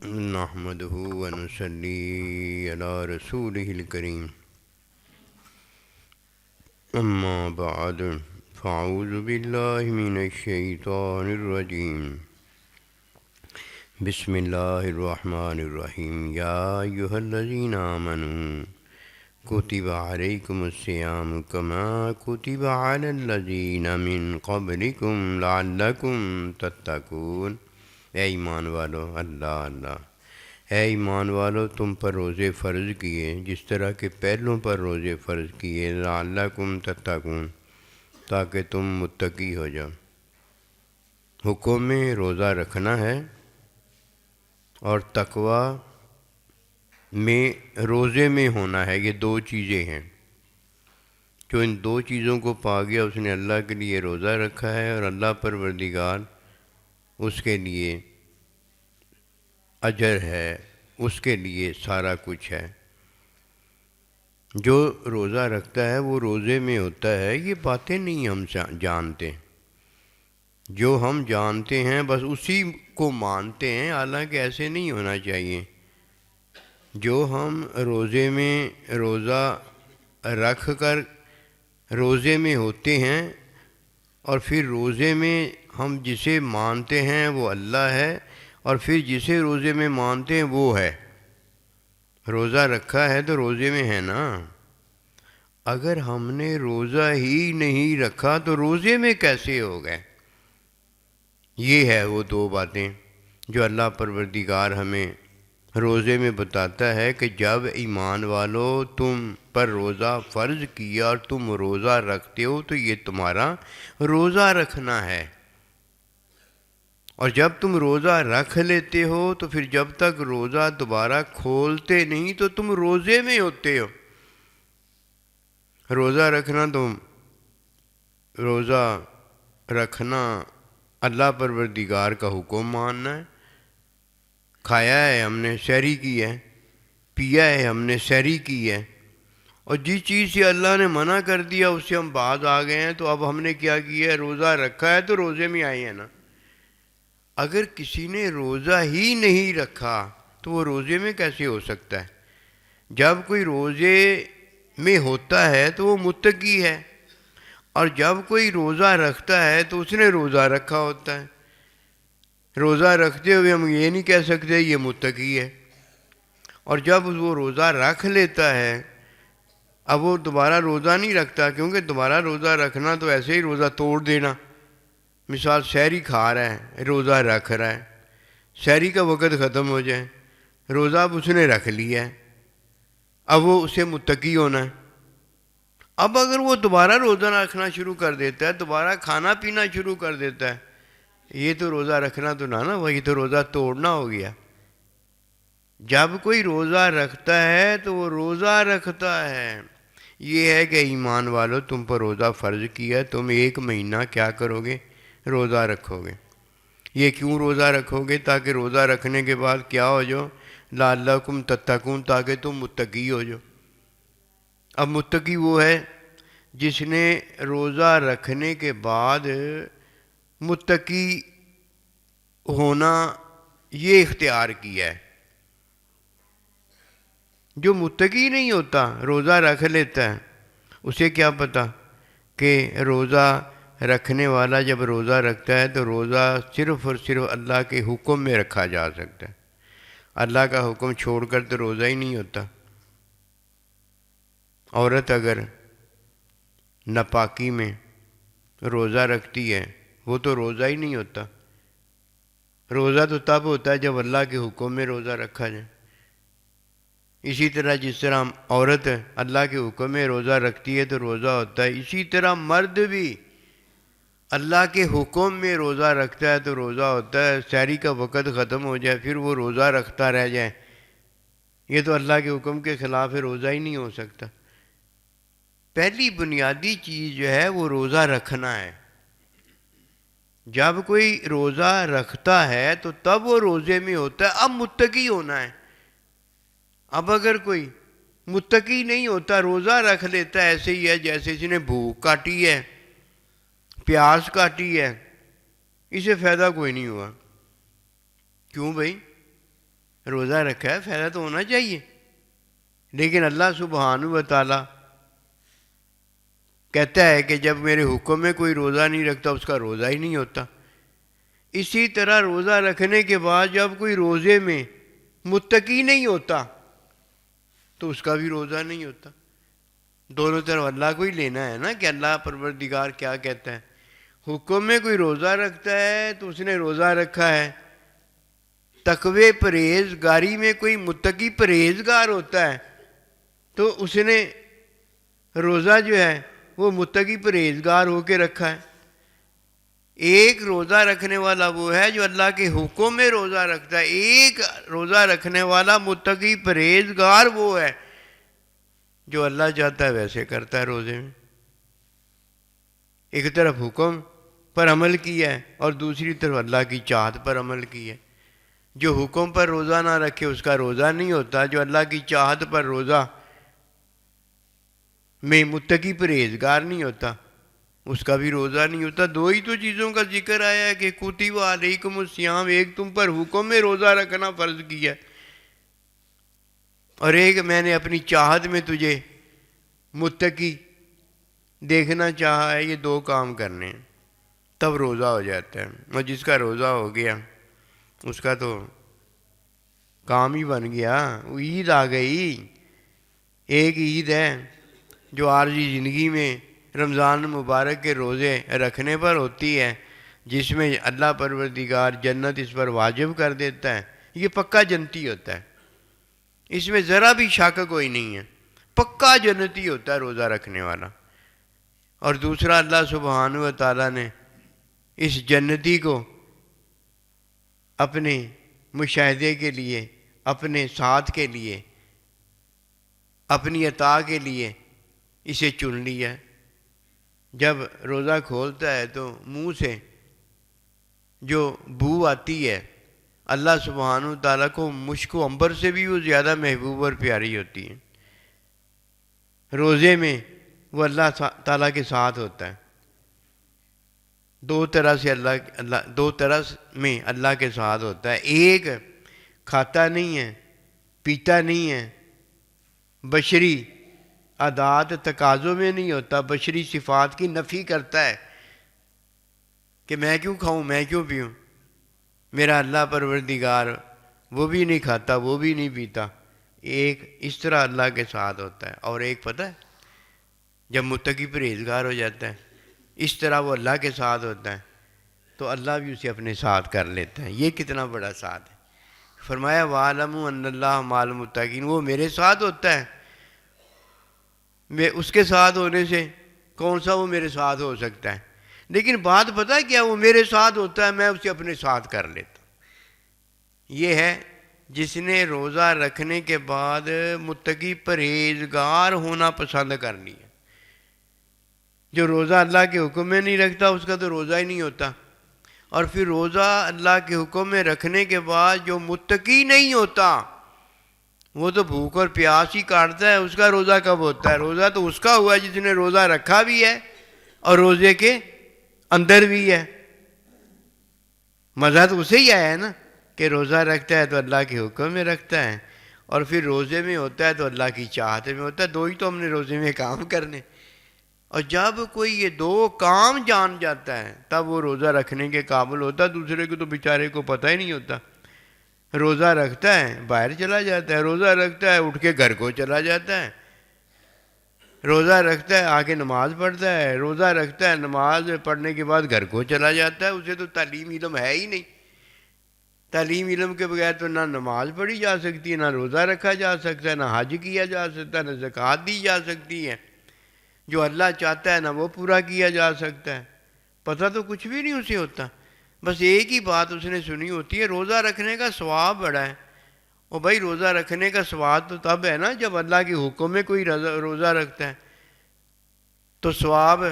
نحمده ونصلي على رسوله الكريم أما بعد فأعوذ بالله من الشيطان الرجيم بسم الله الرحمن الرحيم يا أيها الذين آمنوا كتب عليكم الصيام كما كتب على الذين من قبلكم لعلكم تتقون۔ اے ایمان والو، اے ایمان والو، تم پر روزے فرض کیے جس طرح کہ پہلوں پر روزے فرض کیے، لعلکم تتقون، تاکہ تم متقی ہو جاؤ۔ حکم میں روزہ رکھنا ہے، اور تقوی میں روزے میں ہونا ہے۔ یہ دو چیزیں ہیں۔ جو ان دو چیزوں کو پا گیا اس نے اللہ کے لیے روزہ رکھا ہے، اور اللہ پروردگار اس کے لیے اجر ہے، اس کے لیے سارا کچھ ہے۔ جو روزہ رکھتا ہے وہ روزے میں ہوتا ہے۔ یہ باتیں نہیں ہم جانتے، جو ہم جانتے ہیں بس اسی کو مانتے ہیں، حالانکہ ایسے نہیں ہونا چاہیے۔ جو ہم روزے میں روزہ رکھ کر روزے میں ہوتے ہیں، اور پھر روزے میں ہم جسے مانتے ہیں وہ اللہ ہے، اور پھر جسے روزے میں مانتے ہیں وہ ہے۔ روزہ رکھا ہے تو روزے میں ہے نا۔ اگر ہم نے روزہ ہی نہیں رکھا تو روزے میں کیسے ہو گئے؟ یہ ہے وہ دو باتیں جو اللہ پروردگار ہمیں روزے میں بتاتا ہے کہ جب ایمان والو تم پر روزہ فرض کیا اور تم روزہ رکھتے ہو تو یہ تمہارا روزہ رکھنا ہے، اور جب تم روزہ رکھ لیتے ہو تو پھر جب تک روزہ دوبارہ کھولتے نہیں تو تم روزے میں ہوتے ہو۔ روزہ رکھنا اللہ پروردگار کا حکم ماننا ہے۔ کھایا ہے ہم نے، سحری کی ہے، پیا ہے ہم نے، سحری کی ہے، اور جس چیز سے اللہ نے منع کر دیا اس سے ہم باز آ گئے ہیں، تو اب ہم نے کیا کیا ہے؟ روزہ رکھا ہے تو روزے میں آئے ہیں نا۔ اگر کسی نے روزہ ہی نہیں رکھا تو وہ روزے میں کیسے ہو سکتا ہے؟ جب کوئی روزے میں ہوتا ہے تو وہ متقی ہے، اور جب کوئی روزہ رکھتا ہے تو اس نے روزہ رکھا ہوتا ہے۔ روزہ رکھتے ہوئے ہم یہ نہیں کہہ سکتے یہ متقی ہے، اور جب وہ روزہ رکھ لیتا ہے اب وہ دوبارہ روزہ نہیں رکھتا، کیونکہ دوبارہ روزہ رکھنا تو ایسے ہی روزہ توڑ دینا۔ مثال سحری کھا رہا ہے، روزہ رکھ رہا ہے، سحری کا وقت ختم ہو جائے، روزہ اب اس نے رکھ لیا ہے، اب وہ اسے متقی ہونا ہے۔ اب اگر وہ دوبارہ روزہ رکھنا شروع کر دیتا ہے، دوبارہ کھانا پینا شروع کر دیتا ہے، یہ تو روزہ رکھنا تو نہ وہی تو روزہ توڑنا ہو گیا۔ جب کوئی روزہ رکھتا ہے تو وہ روزہ رکھتا ہے۔ یہ ہے کہ ایمان والو تم پر روزہ فرض کیا، تم 1 مہینہ کیا کرو گے؟ روزہ رکھو گے۔ یہ کیوں روزہ رکھو گے؟ تاکہ روزہ رکھنے کے بعد کیا ہو جاؤ؟ لعلکم تتقون، تاکہ تم متقی ہو جاؤ۔ اب متقی وہ ہے جس نے روزہ رکھنے کے بعد متقی ہونا یہ اختیار کیا ہے۔ جو متقی نہیں ہوتا روزہ رکھ لیتا ہے، اسے کیا پتہ کہ روزہ رکھنے والا جب روزہ رکھتا ہے تو روزہ صرف اور صرف اللہ کے حکم میں رکھا جا سکتا ہے۔ اللہ کا حکم چھوڑ کر تو روزہ ہی نہیں ہوتا۔ عورت اگر ناپاکی میں روزہ رکھتی ہے وہ تو روزہ ہی نہیں ہوتا۔ روزہ تو تب ہوتا ہے جب اللہ کے حکم میں روزہ رکھا جائے۔ اسی طرح جس طرح عورت اللہ کے حکم میں روزہ رکھتی ہے تو روزہ ہوتا ہے، اسی طرح مرد بھی اللہ کے حکم میں روزہ رکھتا ہے تو روزہ ہوتا ہے۔ سحری کا وقت ختم ہو جائے پھر وہ روزہ رکھتا رہ جائے، یہ تو اللہ کے حکم کے خلاف ہے، روزہ ہی نہیں ہو سکتا۔ پہلی بنیادی چیز جو ہے وہ روزہ رکھنا ہے۔ جب کوئی روزہ رکھتا ہے تو تب وہ روزے میں ہوتا ہے۔ اب متقی ہونا ہے۔ اب اگر کوئی متقی نہیں ہوتا، روزہ رکھ لیتا ہے، ایسے ہی ہے جیسے اس نے بھوک کاٹی ہے، پیاس کاٹی ہے، اسے فائدہ کوئی نہیں ہوا۔ کیوں بھائی؟ روزہ رکھا ہے فائدہ تو ہونا چاہیے، لیکن اللہ سبحانہ و تعالیٰ کہتا ہے کہ جب میرے حکم میں کوئی روزہ نہیں رکھتا اس کا روزہ ہی نہیں ہوتا۔ اسی طرح روزہ رکھنے کے بعد جب کوئی روزے میں متقی نہیں ہوتا تو اس کا بھی روزہ نہیں ہوتا۔ دونوں طرف اللہ کو ہی لینا ہے نا کہ اللہ پروردگار کیا کہتا ہے۔ حکم میں کوئی روزہ رکھتا ہے تو اس نے روزہ رکھا ہے، تقوی پرہیزگاری میں کوئی متقی پرہیزگار ہوتا ہے تو اس نے روزہ جو ہے وہ متقی پرہیزگار ہو کے رکھا ہے۔ ایک روزہ رکھنے والا وہ ہے جو اللہ کے حکم میں روزہ رکھتا ہے، ایک روزہ رکھنے والا متقی پرہیزگار وہ ہے جو اللہ چاہتا ہے ویسے کرتا ہے روزے میں۔ ایک طرف حکم پر عمل کیا ہے اور دوسری طرف اللہ کی چاہت پر عمل کیا ہے۔ جو حکم پر روزہ نہ رکھے اس کا روزہ نہیں ہوتا، جو اللہ کی چاہت پر روزہ میں متقی پرہیزگار نہیں ہوتا اس کا بھی روزہ نہیں ہوتا۔ دو ہی تو چیزوں کا ذکر آیا ہے کہ کتب علیکم الصیام، ایک تم پر حکم میں روزہ رکھنا فرض کیا اور ایک میں نے اپنی چاہت میں تجھے متقی دیکھنا چاہا ہے۔ یہ دو کام کرنے ہیں تب روزہ ہو جاتا ہے، اور جس کا روزہ ہو گیا اس کا تو کام ہی بن گیا۔ وہ عید آ گئی، ایک عید ہے جو عارضی زندگی میں رمضان مبارک کے روزے رکھنے پر ہوتی ہے، جس میں اللہ پروردگار جنت اس پر واجب کر دیتا ہے۔ یہ پکا جنتی ہوتا ہے، اس میں ذرا بھی شک کوئی نہیں ہے، پکا جنتی ہوتا ہے روزہ رکھنے والا۔ اور دوسرا اللہ سبحانہ و تعالیٰ نے اس جنتی کو اپنے مشاہدے کے لیے، اپنے ساتھ کے لیے، اپنی عطا کے لیے اسے چن لیا۔ جب روزہ کھولتا ہے تو منہ سے جو بو آتی ہے اللہ سبحانہ و تعالیٰ کو مشک و عنبر سے بھی وہ زیادہ محبوب اور پیاری ہوتی ہے۔ روزے میں وہ اللہ تعالیٰ کے ساتھ ہوتا ہے، دو طرح میں اللہ کے ساتھ ہوتا ہے۔ ایک کھاتا نہیں ہے، پیتا نہیں ہے، بشری عادات تقاضوں میں نہیں ہوتا، بشری صفات کی نفی کرتا ہے کہ میں کیوں کھاؤں، میں کیوں پیوں۔ میرا اللہ پروردگار وہ بھی نہیں کھاتا، وہ بھی نہیں پیتا۔ ایک اس طرح اللہ کے ساتھ ہوتا ہے، اور ایک پتہ ہے جب متقی پرہیزگار ہو جاتا ہے اس طرح وہ اللہ کے ساتھ ہوتا ہے تو اللہ بھی اسے اپنے ساتھ کر لیتا ہے۔ یہ کتنا بڑا ساتھ ہے۔ فرمایا وَاعْلَمُوا أَنَّ اللَّهَ مَعَ الْمُتَّقِينَ، وہ میرے ساتھ ہوتا ہے۔ میں اس کے ساتھ ہونے سے کون سا وہ میرے ساتھ ہو سکتا ہے؟ لیکن بات پتہ ہے کیا، وہ میرے ساتھ ہوتا ہے، میں اسے اپنے ساتھ کر لیتا ہوں۔ یہ ہے جس نے روزہ رکھنے کے بعد متقی پرہیزگار ہونا پسند کر لیا۔ جو روزہ اللہ کے حکم میں نہیں رکھتا اس کا تو روزہ ہی نہیں ہوتا، اور پھر روزہ اللہ کے حکم میں رکھنے کے بعد جو متقی نہیں ہوتا وہ تو بھوک اور پیاس ہی کاٹتا ہے، اس کا روزہ کب ہوتا ہے؟ روزہ تو اس کا ہوا جس نے روزہ رکھا بھی ہے اور روزے کے اندر بھی ہے۔ مزہ تو اسے ہی آیا ہے نا کہ روزہ رکھتا ہے تو اللہ کے حکم میں رکھتا ہے، اور پھر روزے میں ہوتا ہے تو اللہ کی چاہت میں ہوتا ہے۔ دو ہی تو ہم نے روزے میں کام کرنے، اور جب کوئی یہ دو کام جان جاتا ہے تب وہ روزہ رکھنے کے قابل ہوتا ہے۔ دوسرے کو تو بیچارے کو پتہ ہی نہیں ہوتا، روزہ رکھتا ہے باہر چلا جاتا ہے، روزہ رکھتا ہے اٹھ کے گھر کو چلا جاتا ہے، روزہ رکھتا ہے آگے نماز پڑھتا ہے، روزہ رکھتا ہے نماز پڑھنے کے بعد گھر کو چلا جاتا ہے۔ اسے تو تعلیم علم ہے ہی نہیں۔ تعلیم علم کے بغیر تو نہ نماز پڑھی جا سکتی ہے، نہ روزہ رکھا جا سکتا ہے، نہ حج کیا جا سکتا ہے، نہ زکوٰۃ دی جا سکتی ہے۔ جو اللہ چاہتا ہے نہ وہ پورا کیا جا سکتا ہے۔ پتہ تو کچھ بھی نہیں اسے ہوتا، بس ایک ہی بات اس نے سنی ہوتی ہے، روزہ رکھنے کا ثواب بڑا ہے۔ اور بھائی روزہ رکھنے کا ثواب تو تب ہے نا جب اللہ کے حکم میں کوئی روزہ رکھتا ہے، تو ثواب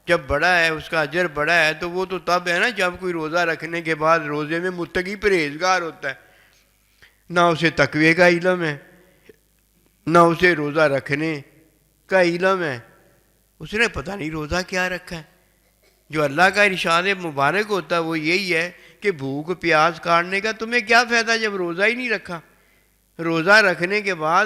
جب بڑا ہے، اس کا اجر بڑا ہے، تو وہ تو تب ہے نا جب کوئی روزہ رکھنے کے بعد روزے میں متقی پرہیزگار ہوتا ہے۔ نہ اسے تقوی کا علم ہے، نہ اسے روزہ رکھنے کا علم ہے، اس نے پتہ نہیں روزہ کیا رکھا ہے۔ جو اللہ کا ارشاد مبارک ہوتا ہے وہ یہی ہے کہ بھوک پیاس کاٹنے کا تمہیں کیا فائدہ جب روزہ ہی نہیں رکھا؟ روزہ رکھنے کے بعد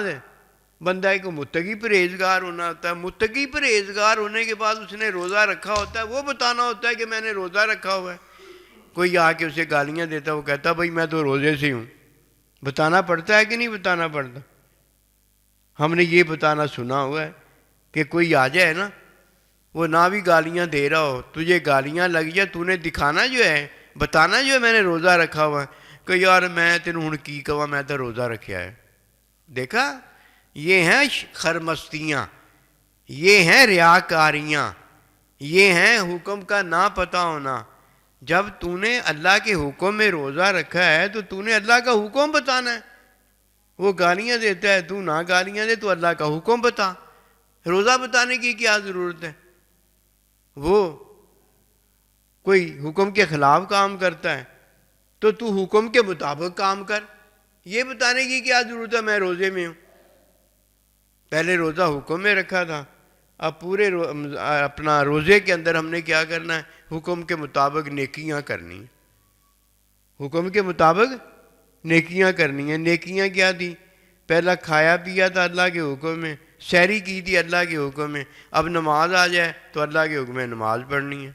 بندہ کو متقی پرہیزگار ہونا ہوتا ہے، متقی پرہیزگار ہونے کے بعد اس نے روزہ رکھا ہوتا ہے، وہ بتانا ہوتا ہے کہ میں نے روزہ رکھا ہوا ہے۔ کوئی آ کے اسے گالیاں دیتا، وہ کہتا بھائی میں تو روزے سے ہوں۔ بتانا پڑتا ہے کہ نہیں بتانا پڑتا؟ ہم نے یہ بتانا سنا ہوا ہے کہ کوئی آ جائے نا، وہ نہ بھی گالیاں دے رہا ہو، تجھے گالیاں لگ جائے، تو نے دکھانا جو ہے، بتانا جو ہے میں نے روزہ رکھا ہوا ہے، کہ یار میں تینوں ہن کی کہواں، میں تو روزہ رکھیا ہے۔ دیکھا، یہ ہیں خرمستیاں، یہ ہیں ریاکاریاں، یہ ہیں حکم کا نہ پتہ ہونا۔ جب تو نے اللہ کے حکم میں روزہ رکھا ہے تو نے اللہ کا حکم بتانا ہے۔ وہ گالیاں دیتا ہے، تو نہ گالیاں دے، تو اللہ کا حکم بتا۔ روزہ بتانے کی کیا ضرورت ہے؟ وہ کوئی حکم کے خلاف کام کرتا ہے تو حکم کے مطابق کام کر۔ یہ بتانے کی کیا ضرورت ہے میں روزے میں ہوں؟ پہلے روزہ حکم میں رکھا تھا، اب پورے اپنا روزے کے اندر ہم نے کیا کرنا ہے؟ حکم کے مطابق نیکیاں کرنی ہیں۔ حکم کے مطابق نیکیاں کرنی ہیں۔ نیکیاں کیا تھی؟ پہلا کھایا پیا تھا اللہ کے حکم میں، سحری کی تھی اللہ کے حکم میں، اب نماز آ جائے تو اللہ کے حکم میں نماز پڑھنی ہے۔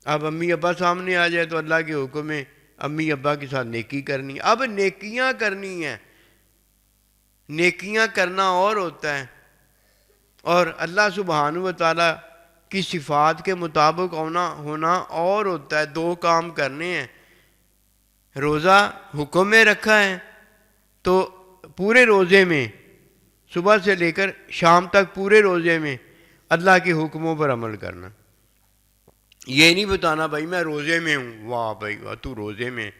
اب امی ابا سامنے آ جائے تو اللہ کے حکم میں امی ابا کے ساتھ نیکی کرنی ہے۔ اب نیکیاں کرنی ہیں۔ نیکیاں کرنا اور ہوتا ہے، اور اللہ سبحانہ و تعالیٰ کی صفات کے مطابق ہونا اور ہوتا ہے۔ دو کام کرنے ہیں۔ روزہ حکم میں رکھا ہے تو پورے روزے میں، صبح سے لے کر شام تک پورے روزے میں اللہ کے حکموں پر عمل کرنا۔ یہ نہیں بتانا بھائی میں روزے میں ہوں، واہ بھائی واہ تو روزے میں۔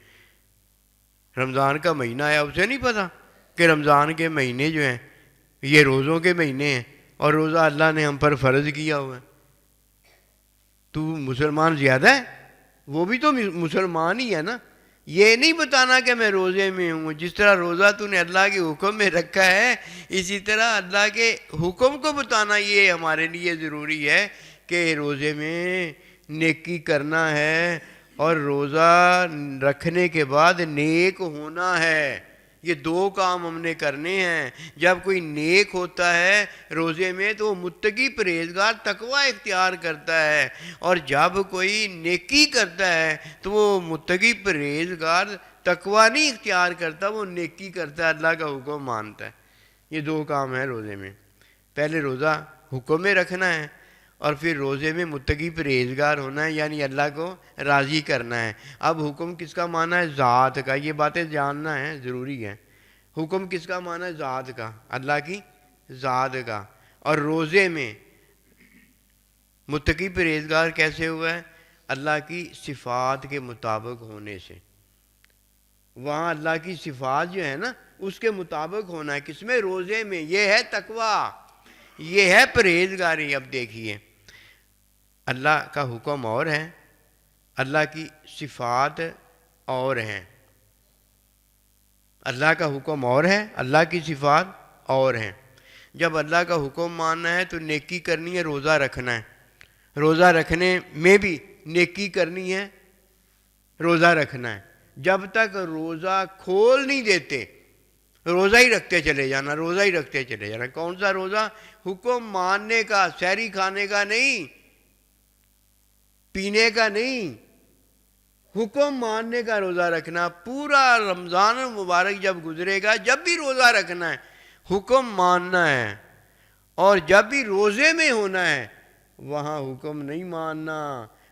رمضان کا مہینہ ہے، اسے نہیں پتا کہ رمضان کے مہینے جو ہیں یہ روزوں کے مہینے ہیں، اور روزہ اللہ نے ہم پر فرض کیا ہوا ہے۔ تو مسلمان زیادہ ہے؟ وہ بھی تو مسلمان ہی ہے نا۔ یہ نہیں بتانا کہ میں روزے میں ہوں۔ جس طرح روزہ تو نے اللہ کے حکم میں رکھا ہے، اسی طرح اللہ کے حکم کو بتانا یہ ہمارے لیے ضروری ہے کہ روزے میں نیکی کرنا ہے، اور روزہ رکھنے کے بعد نیک ہونا ہے۔ یہ دو کام ہم نے کرنے ہیں۔ جب کوئی نیک ہوتا ہے روزے میں تو وہ متقی پرہیزگار تقوی اختیار کرتا ہے، اور جب کوئی نیکی کرتا ہے تو وہ متقی پرہیزگار تقوی نہیں اختیار کرتا، وہ نیکی کرتا ہے، اللہ کا حکم مانتا ہے۔ یہ دو کام ہیں روزے میں۔ پہلے روزہ حکم میں رکھنا ہے، اور پھر روزے میں متقی پرہیزگار ہونا ہے، یعنی اللہ کو راضی کرنا ہے۔ اب حکم کس کا معنی ہے؟ ذات کا۔ یہ باتیں جاننا ہے، ضروری ہے۔ حکم کس کا معنی ہے؟ ذات کا، اللہ کی ذات کا۔ اور روزے میں متقی پرہیزگار کیسے ہوا ہے؟ اللہ کی صفات کے مطابق ہونے سے۔ وہاں اللہ کی صفات جو ہے نا اس کے مطابق ہونا ہے۔ کس میں؟ روزے میں۔ یہ ہے تقوی، یہ ہے پرہیزگاری۔ اب دیکھیے، اللہ کا حکم اور ہے، اللہ کی صفات اور ہیں۔ اللہ کا حکم اور ہے، اللہ کی صفات اور ہیں۔ جب اللہ کا حکم ماننا ہے تو نیکی کرنی ہے، روزہ رکھنا ہے۔ روزہ رکھنے میں بھی نیکی کرنی ہے، روزہ رکھنا ہے۔ جب تک روزہ کھول نہیں دیتے روزہ ہی رکھتے چلے جانا، روزہ ہی رکھتے چلے جانا۔ کون سا روزہ؟ حکم ماننے کا، سحری کھانے کا نہیں، پینے کا نہیں، حکم ماننے کا روزہ رکھنا۔ پورا رمضان المبارک جب گزرے گا، جب بھی روزہ رکھنا ہے حکم ماننا ہے، اور جب بھی روزے میں ہونا ہے وہاں حکم نہیں ماننا۔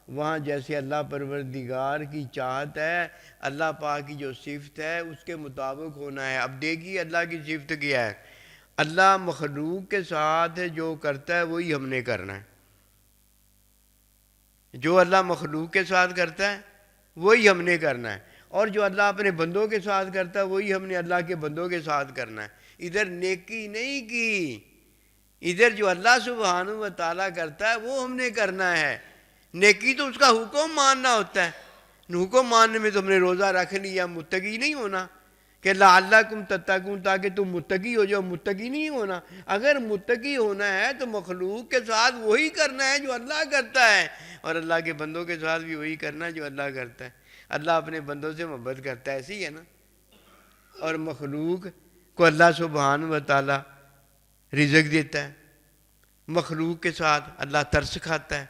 وہاں جیسے اللہ پروردگار کی چاہت ہے، اللہ پاک کی جو صفت ہے اس کے مطابق ہونا ہے۔ اب دیکھیے اللہ کی صفت کیا ہے۔ اللہ مخلوق کے ساتھ جو کرتا ہے وہی ہم نے کرنا ہے۔ جو اللہ مخلوق کے ساتھ کرتا ہے وہی ہم نے کرنا ہے، اور جو اللہ اپنے بندوں کے ساتھ کرتا ہے وہی ہم نے اللہ کے بندوں کے ساتھ کرنا ہے۔ ادھر نیکی نہیں کی، ادھر جو اللہ سبحانہ و تعالیٰ کرتا ہے وہ ہم نے کرنا ہے۔ نیکی تو اس کا حکم ماننا ہوتا ہے۔ حکم ماننے میں تو ہم نے روزہ رکھ لیا، متقی نہیں ہونا کہ لعلکم تتقون، تاکہ تم متقی ہو جاؤ۔ متقی نہیں ہونا۔ اگر متقی ہونا ہے تو مخلوق کے ساتھ وہی کرنا ہے جو اللہ کرتا ہے، اور اللہ کے بندوں کے ساتھ بھی وہی کرنا ہے جو اللہ کرتا ہے۔ اللہ اپنے بندوں سے محبت کرتا ہے، ایسے ہی ہے نا. اور مخلوق کو اللہ سبحانہ و تعالیٰ رزق دیتا ہے، مخلوق کے ساتھ اللہ ترس کھاتا ہے،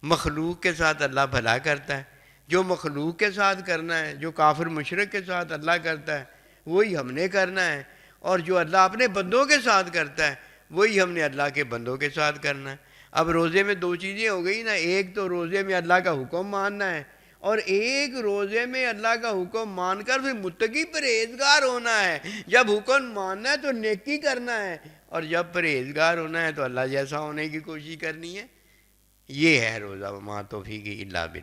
مخلوق کے ساتھ اللہ بھلا کرتا ہے. جو مخلوق کے ساتھ کرنا ہے، جو کافر مشرک کے ساتھ اللہ کرتا ہے وہی ہم نے کرنا ہے، اور جو اللہ اپنے بندوں کے ساتھ کرتا ہے وہی ہم نے اللہ کے بندوں کے ساتھ کرنا ہے. اب روزے میں دو چیزیں ہو گئی نا، ایک تو روزے میں اللہ کا حکم ماننا ہے، اور ایک روزے میں اللہ کا حکم مان کر پھر متقی پرہیزگار ہونا ہے. جب حکم ماننا ہے تو نیکی کرنا ہے، اور جب پرہیزگار ہونا ہے تو اللہ جیسا ہونے کی کوشش کرنی ہے. یہ ہے روزہ. وما توفیقی الا باللہ.